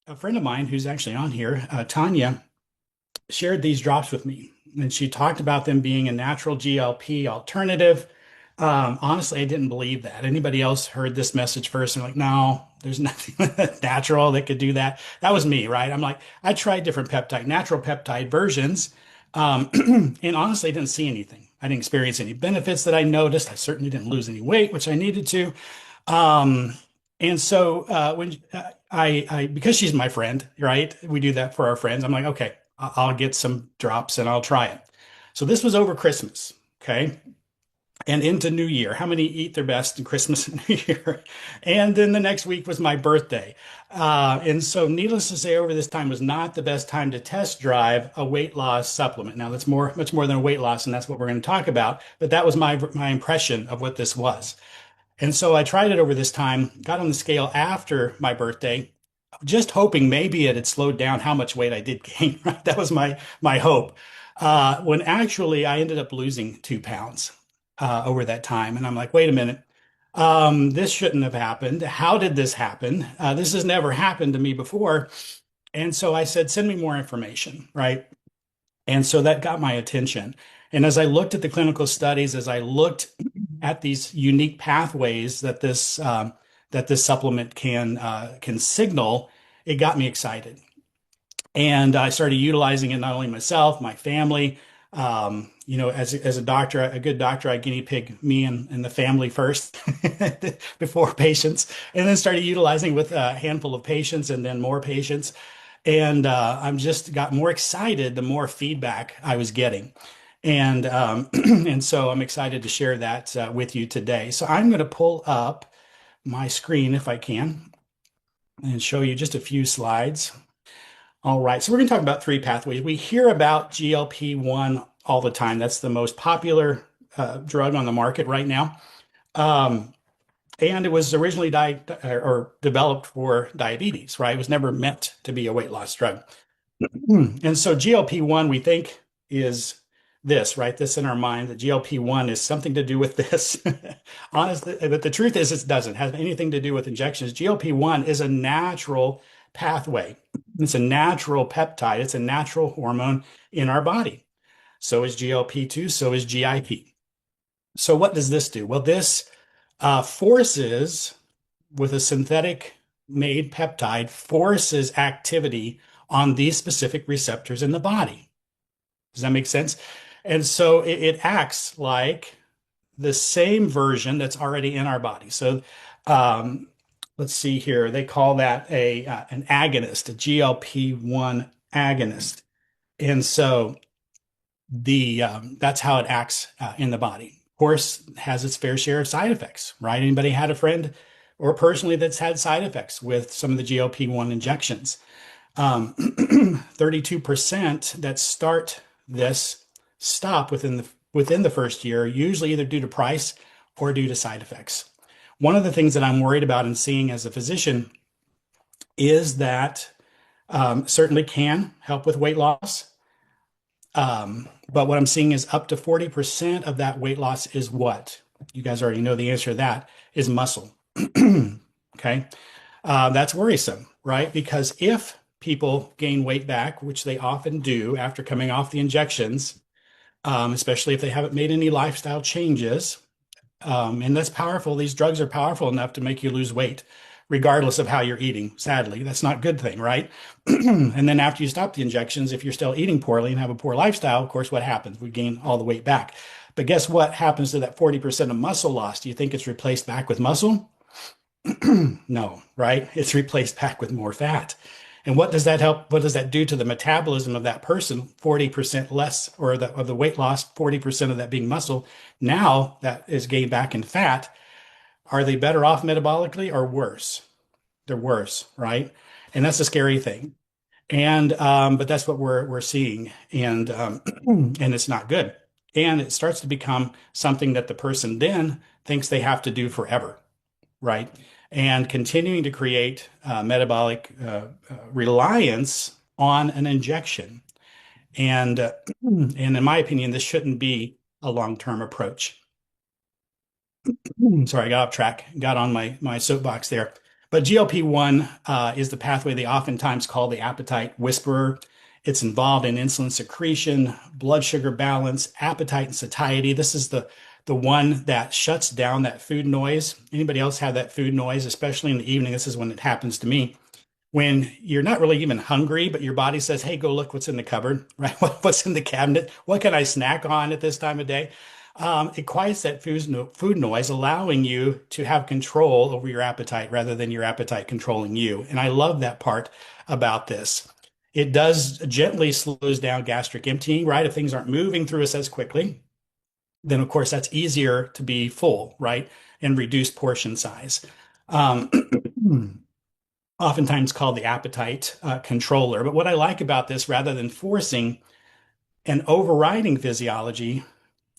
a friend of mine who's actually on here, Tanya, shared these drops with me, and she talked about them being a natural GLP alternative. Honestly, I didn't believe that. Anybody else heard this message first and like, no, there's nothing natural that could do that. That was me, right? I'm like, I tried different natural peptide versions, and honestly, I didn't see anything. I didn't experience any benefits that I noticed. I certainly didn't lose any weight, which I needed to. Um, and so when because she's my friend, right? We do that for our friends. I'm like, okay, I'll get some drops and I'll try it. So this was over Christmas, okay? And into New Year. How many eat their best in Christmas and New Year? And then the next week was my birthday. And so needless to say, over this time was not the best time to test drive a weight loss supplement. Now that's much more than a weight loss, and that's what we're going to talk about. But that was my impression of what this was. And so I tried it over this time, got on the scale after my birthday, just hoping maybe it had slowed down how much weight I did gain. Right? That was my hope. When actually I ended up losing 2 pounds over that time. And I'm like, wait a minute. This shouldn't have happened. How did this happen? This has never happened to me before. And so I said, send me more information, right? And so that got my attention. And as I looked at the clinical studies, as I looked at these unique pathways that this supplement can signal, it got me excited. And I started utilizing it not only myself, my family. As a doctor, a good doctor, I guinea pig me and the family first before patients, and then started utilizing with a handful of patients and then more patients. And I'm just got more excited the more feedback I was getting. And and so I'm excited to share that with you today. So I'm going to pull up my screen if I can and show you just a few slides. All right, so we're going to talk about three pathways. We hear about GLP-1 all the time. That's the most popular drug on the market right now. Um, and it was originally or developed for diabetes, right? It was never meant to be a weight loss drug. And so GLP-1, we think, is this, right? This in our mind, that GLP-1 is something to do with this. Honestly, but the truth is it doesn't have anything to do with injections. GLP-1 is a natural pathway. It's a natural peptide. It's a natural hormone in our body. So is GLP-2, so is GIP. So what does this do? Well, this forces, with a synthetic made peptide, forces activity on these specific receptors in the body. Does that make sense? And so it acts like the same version that's already in our body. So um, let's see here. They call that an agonist, a GLP-1 agonist. And so the that's how it acts in the body. Of course, it has its fair share of side effects, right? Anybody had a friend or personally that's had side effects with some of the GLP-1 injections? 32% that start this stop within the first year, usually either due to price or due to side effects. One of the things that I'm worried about and seeing as a physician is that certainly can help with weight loss. But what I'm seeing is up to 40% of that weight loss is what? You guys already know the answer to that is muscle. Okay. That's worrisome, right? Because if people gain weight back, which they often do after coming off the injections, especially if they haven't made any lifestyle changes, and that's powerful. These drugs are powerful enough to make you lose weight, regardless of how you're eating. Sadly, that's not a good thing, right? And then after you stop the injections, if you're still eating poorly and have a poor lifestyle, of course, what happens? We gain all the weight back. But guess what happens to that 40% of muscle loss? Do you think it's replaced back with muscle? No, right? It's replaced back with more fat. And what does that help? What does that do to the metabolism of that person? 40% less, or of the weight loss, 40% of that being muscle. Now that is gained back in fat. Are they better off metabolically or worse? They're worse, right? And that's a scary thing. And but that's what we're seeing, and and it's not good. And it starts to become something that the person then thinks they have to do forever, right? And continuing to create metabolic reliance on an injection. And and in my opinion, this shouldn't be a long-term approach. Sorry, I got off track, got on my soapbox there. But GLP-1 is the pathway they oftentimes call the appetite whisperer. It's involved in insulin secretion, blood sugar balance, appetite and satiety. This is the one that shuts down that food noise. Anybody else have that food noise, especially in the evening? This is when it happens to me. When you're not really even hungry, but your body says, "Hey, go look what's in the cupboard, right? What's in the cabinet? What can I snack on at this time of day?" It quiets that food noise, allowing you to have control over your appetite rather than your appetite controlling you. And I love that part about this. It does gently slows down gastric emptying, right? If things aren't moving through us as quickly, then of course that's easier to be full, right? And reduce portion size. Um, Oftentimes called the appetite controller. But what I like about this, rather than forcing and overriding physiology,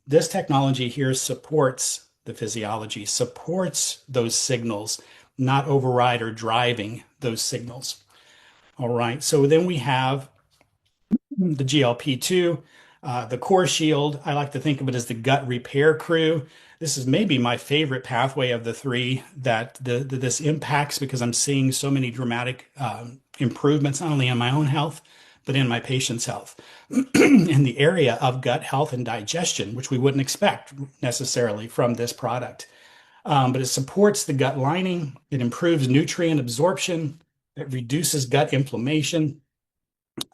this technology here supports the physiology, supports those signals, not override or driving those signals. All right. So then we have the GLP-2, the core shield. I like to think of it as the gut repair crew. This is maybe my favorite pathway of the three that this impacts because I'm seeing so many dramatic improvements, not only in my own health, but in my patient's health in the area of gut health and digestion, which we wouldn't expect necessarily from this product. But it supports the gut lining, it improves nutrient absorption, it reduces gut inflammation.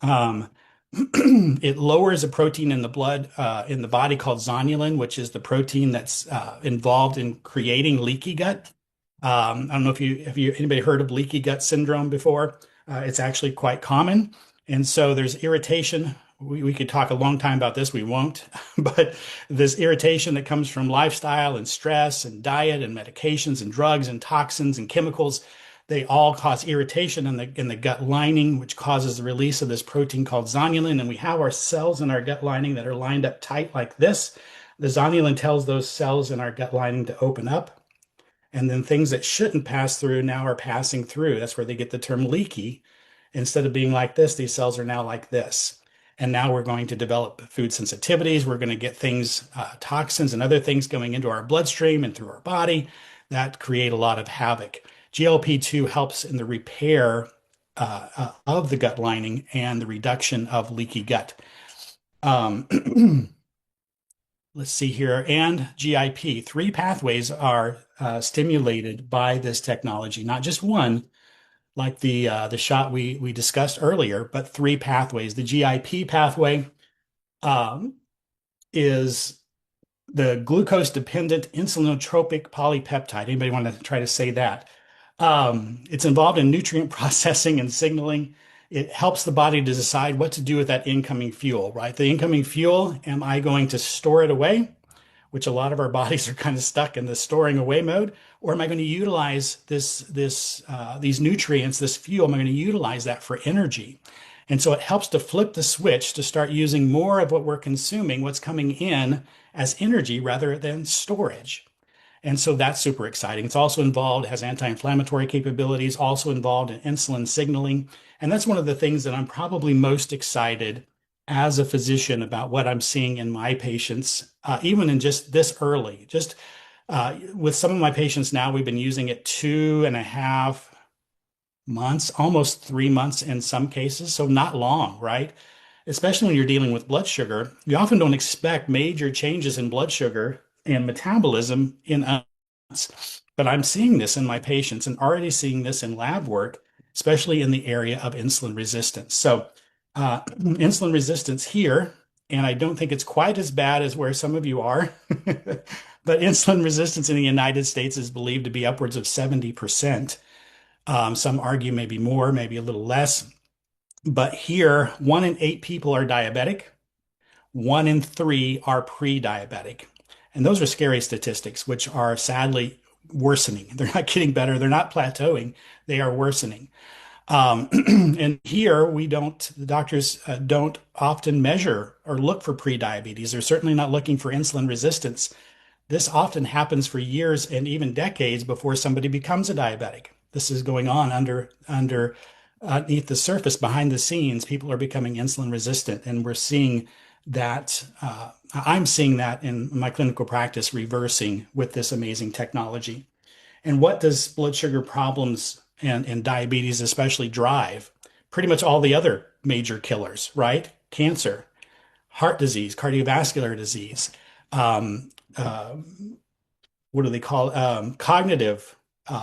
Um, it lowers a protein in the blood, in the body called zonulin, which is the protein that's involved in creating leaky gut. I don't know if you anybody heard of leaky gut syndrome before. It's actually quite common, and so there's irritation. We could talk a long time about this. We won't, but this irritation that comes from lifestyle and stress and diet and medications and drugs and toxins and chemicals, they all cause irritation in the gut lining, which causes the release of this protein called zonulin. And we have our cells in our gut lining that are lined up tight like this. The zonulin tells those cells in our gut lining to open up. And then things that shouldn't pass through now are passing through. That's where they get the term leaky. Instead of being like this, these cells are now like this. And now we're going to develop food sensitivities. We're going to get things, toxins and other things going into our bloodstream and through our body that create a lot of havoc. GLP-2 helps in the repair of the gut lining and the reduction of leaky gut. Um, let's see here. And GIP, three pathways are stimulated by this technology, not just one, like the shot we discussed earlier, but three pathways. The GIP pathway um, is the glucose-dependent insulinotropic polypeptide. Anybody want to try to say that? It's involved in nutrient processing and signaling. It helps the body to decide what to do with that incoming fuel, right? The incoming fuel, am I going to store it away? Which a lot of our bodies are kind of stuck in the storing away mode, or am I going to utilize these nutrients, this fuel? Am I going to utilize that for energy? And so it helps to flip the switch to start using more of what we're consuming, what's coming in as energy rather than storage. And so that's super exciting. It's also involved, has anti-inflammatory capabilities, also involved in insulin signaling. And that's one of the things that I'm probably most excited as a physician about what I'm seeing in my patients, even in just this early. Just with some of my patients now, we've been using it 2.5 months, almost 3 months in some cases. So not long, right? Especially when you're dealing with blood sugar. You often don't expect major changes in blood sugar and metabolism in us. But I'm seeing this in my patients and already seeing this in lab work, especially in the area of insulin resistance. So insulin resistance here, and I don't think it's quite as bad as where some of you are, but insulin resistance in the United States is believed to be upwards of 70%. Some argue maybe more, maybe a little less. But here, 1 in 8 people are diabetic. 1 in 3 are pre-diabetic. And those are scary statistics, which are sadly worsening. They're not getting better. They're not plateauing. They are worsening. And here the doctors don't often measure or look for pre-diabetes. They're certainly not looking for insulin resistance. This often happens for years and even decades before somebody becomes a diabetic. This is going on underneath the surface, behind the scenes. People are becoming insulin resistant, and we're seeing that. I'm seeing that in my clinical practice reversing with this amazing technology. And what does blood sugar problems and diabetes especially drive pretty much all the other major killers, right? Cancer, heart disease, cardiovascular disease, um, uh, what do they call cognitive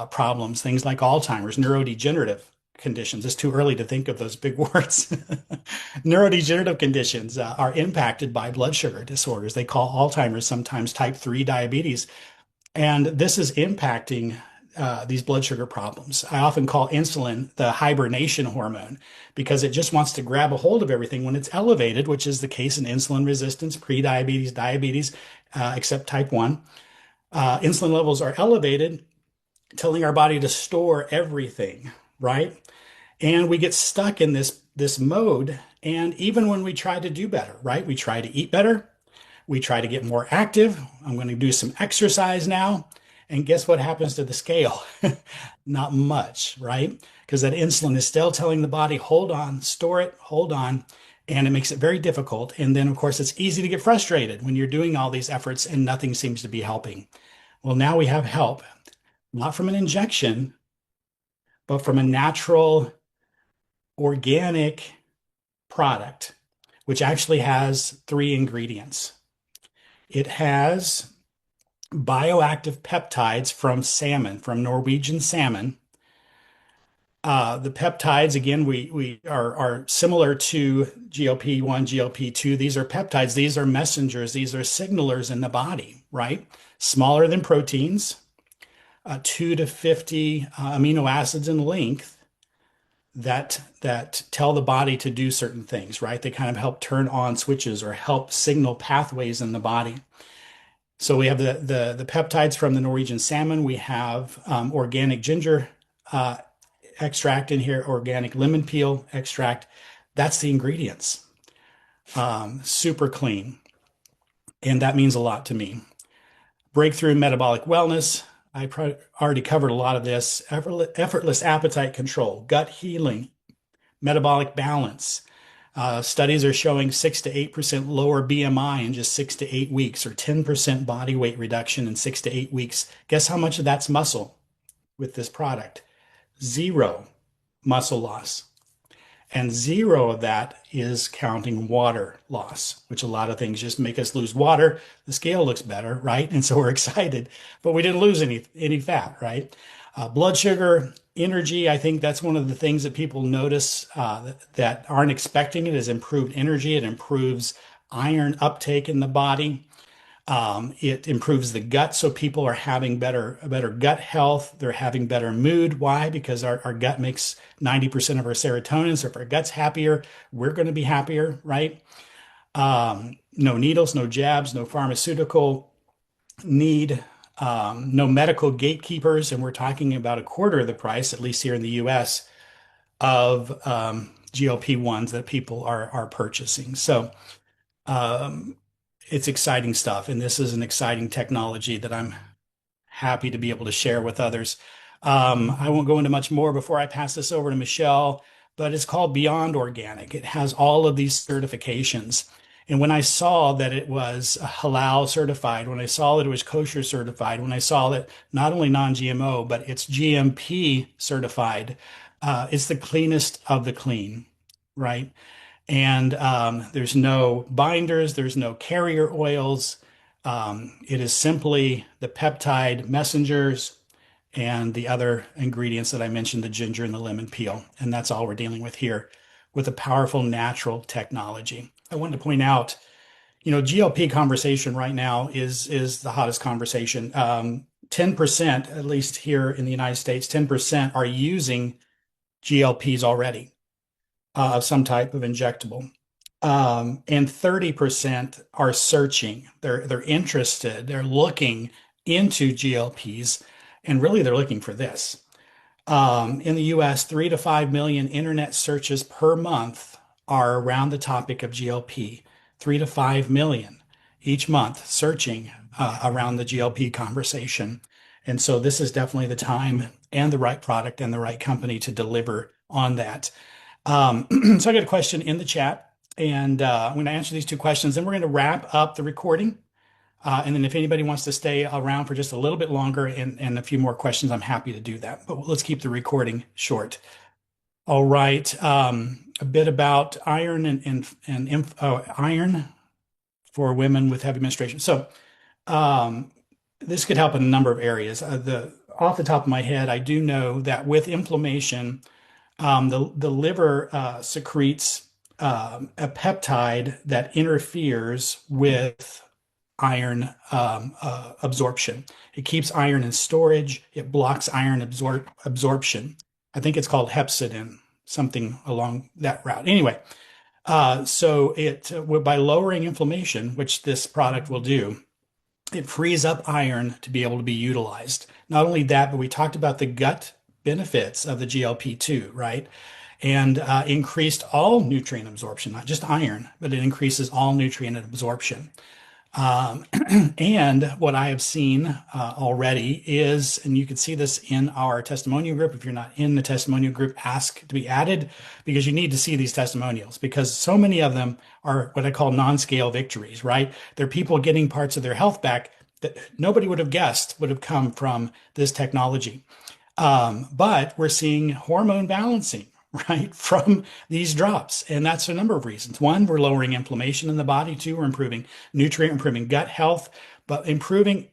problems, things like Alzheimer's, neurodegenerative conditions. It's too early to think of those big words. Neurodegenerative conditions are impacted by blood sugar disorders. They call Alzheimer's sometimes type 3 diabetes. And this is impacting these blood sugar problems. I often call insulin the hibernation hormone because it just wants to grab a hold of everything when it's elevated, which is the case in insulin resistance, prediabetes, diabetes, except type 1. Insulin levels are elevated, telling our body to store everything, right? And we get stuck in this mode. And even when we try to do better, right? We try to eat better, we try to get more active. I'm going to do some exercise now. And guess what happens to the scale? Not much, right? Because that insulin is still telling the body, hold on, store it, hold on. And it makes it very difficult. And then, of course, it's easy to get frustrated when you're doing all these efforts and nothing seems to be helping. Well, now we have help, not from an injection, but from a natural, organic product, which actually has three ingredients. It has bioactive peptides from salmon, from Norwegian salmon. The peptides, again, we are similar to GLP-1, GLP-2. These are peptides. These are messengers. These are signalers in the body, right? Smaller than proteins, 2 to 50 amino acids in length that tell the body to do certain things, right? They kind of help turn on switches or help signal pathways in the body. So we have the peptides from the Norwegian salmon. We have organic ginger extract in here, organic lemon peel extract. That's the ingredients. Super clean. And that means a lot to me. Breakthrough metabolic wellness. I already covered a lot of this. Effortless appetite control, gut healing, metabolic balance. Studies are showing 6 to 8% lower BMI in just 6 to 8 weeks, or 10% body weight reduction in 6 to 8 weeks. Guess how much of that's muscle with this product? Zero muscle loss. And zero of that is counting water loss, which a lot of things just make us lose water. The scale looks better, right? And so we're excited, but we didn't lose any fat, right? Blood sugar, energy. I think that's one of the things that people notice that aren't expecting it is improved energy. It improves iron uptake in the body. It improves the gut, so people are having better gut health. They're having better mood. Why? Because our gut makes 90% of our serotonin. So if our gut's happier, we're going to be happier, right? No needles, no jabs, no pharmaceutical need, no medical gatekeepers, and we're talking about a quarter of the price, at least here in the US, of GLP-1s that people are purchasing. So um, it's exciting stuff, and this is an exciting technology that I'm happy to be able to share with others. I won't go into much more before I pass this over to Michelle, but it's called Beyond Organic. It has all of these certifications. And when I saw that it was halal certified, when I saw that it was kosher certified, when I saw that not only non-GMO, but it's GMP certified, it's the cleanest of the clean, right? And there's no binders, there's no carrier oils. It is simply the peptide messengers and the other ingredients that I mentioned, the ginger and the lemon peel. And that's all we're dealing with here with a powerful natural technology. I wanted to point out, GLP conversation right now is the hottest conversation. 10%, at least here in the United States, 10% are using GLPs already of some type of injectable. And 30% are searching. They're interested. They're looking into GLPs, and really they're looking for this. In the US, 3 to 5 million internet searches per month are around the topic of GLP. 3 to 5 million each month searching around the GLP conversation. And so this is definitely the time and the right product and the right company to deliver on that. So I got a question in the chat, and I'm going to answer these two questions. Then we're going to wrap up the recording. And then if anybody wants to stay around for just a little bit longer and a few more questions, I'm happy to do that. But let's keep the recording short. All right. A bit about iron and iron for women with heavy menstruation. So this could help in a number of areas. Off the top of my head, I do know that with inflammation, the liver secretes a peptide that interferes with iron absorption. It keeps iron in storage. It blocks iron absorption. I think it's called hepcidin, something along that route. Anyway, so by lowering inflammation, which this product will do, it frees up iron to be able to be utilized. Not only that, but we talked about the gut benefits of the GLP-2, right? And increased all nutrient absorption, not just iron, but it increases all nutrient absorption. And what I have seen already is, and you can see this in our testimonial group. If you're not in the testimonial group, ask to be added because you need to see these testimonials because so many of them are what I call non-scale victories, right? They're people getting parts of their health back that nobody would have guessed would have come from this technology. But we're seeing hormone balancing, right, from these drops. And that's a number of reasons. One, we're lowering inflammation in the body. Two, we're improving nutrient, improving gut health, but improving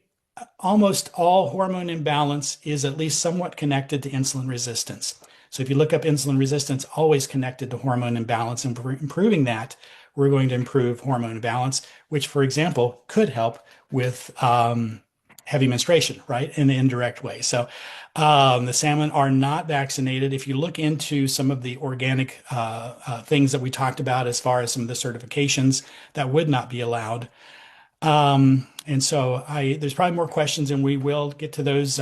almost all hormone imbalance is at least somewhat connected to insulin resistance. So if you look up insulin resistance, always connected to hormone imbalance, and improving that, we're going to improve hormone balance, which, for example, could help with heavy menstruation, right, in an indirect way. So the salmon are not vaccinated. If you look into some of the organic things that we talked about as far as some of the certifications, that would not be allowed. And so there's probably more questions, and we will get to those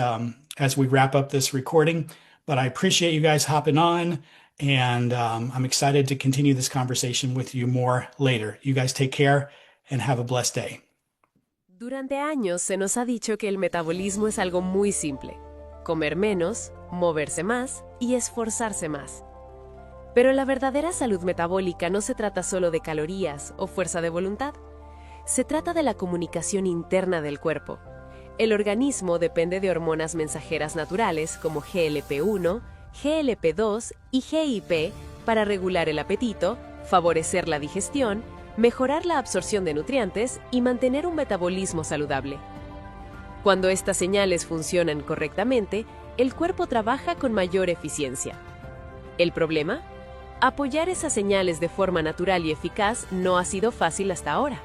as we wrap up this recording. But I appreciate you guys hopping on, and I'm excited to continue this conversation with you more later. You guys take care and have a blessed day. Durante años se nos ha dicho que el metabolismo es algo muy simple: comer menos, moverse más y esforzarse más. Pero la verdadera salud metabólica no se trata solo de calorías o fuerza de voluntad. Se trata de la comunicación interna del cuerpo. El organismo depende de hormonas mensajeras naturales como GLP-1, GLP-2 y GIP para regular el apetito, favorecer la digestión, mejorar la absorción de nutrientes y mantener un metabolismo saludable. Cuando estas señales funcionan correctamente, el cuerpo trabaja con mayor eficiencia. ¿El problema? Apoyar esas señales de forma natural y eficaz no ha sido fácil hasta ahora.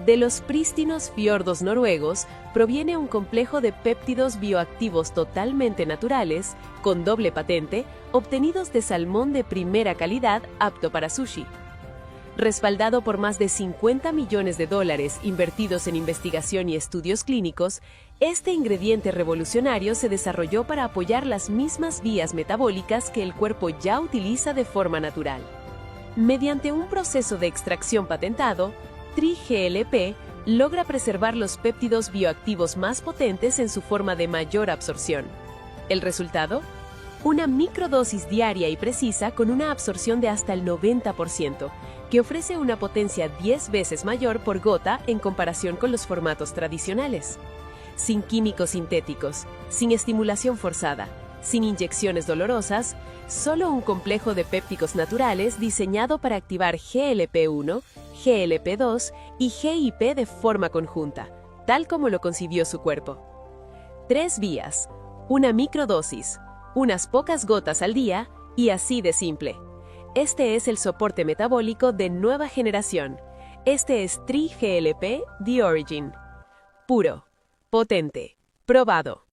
De los prístinos fiordos noruegos proviene un complejo de péptidos bioactivos totalmente naturales, con doble patente, obtenidos de salmón de primera calidad apto para sushi. Respaldado por más de $50 millones invertidos en investigación y estudios clínicos, este ingrediente revolucionario se desarrolló para apoyar las mismas vías metabólicas que el cuerpo ya utiliza de forma natural. Mediante un proceso de extracción patentado, TriGLP logra preservar los péptidos bioactivos más potentes en su forma de mayor absorción. ¿El resultado? Una microdosis diaria y precisa con una absorción de hasta el 90%, que ofrece una potencia 10 veces mayor por gota en comparación con los formatos tradicionales. Sin químicos sintéticos, sin estimulación forzada, sin inyecciones dolorosas, solo un complejo de pépticos naturales diseñado para activar GLP-1, GLP-2 y GIP de forma conjunta, tal como lo concibió su cuerpo. 3 vías, una microdosis, unas pocas gotas al día y así de simple. Este es el soporte metabólico de nueva generación. Este es TriGLP de ORYGN. Puro, potente, probado.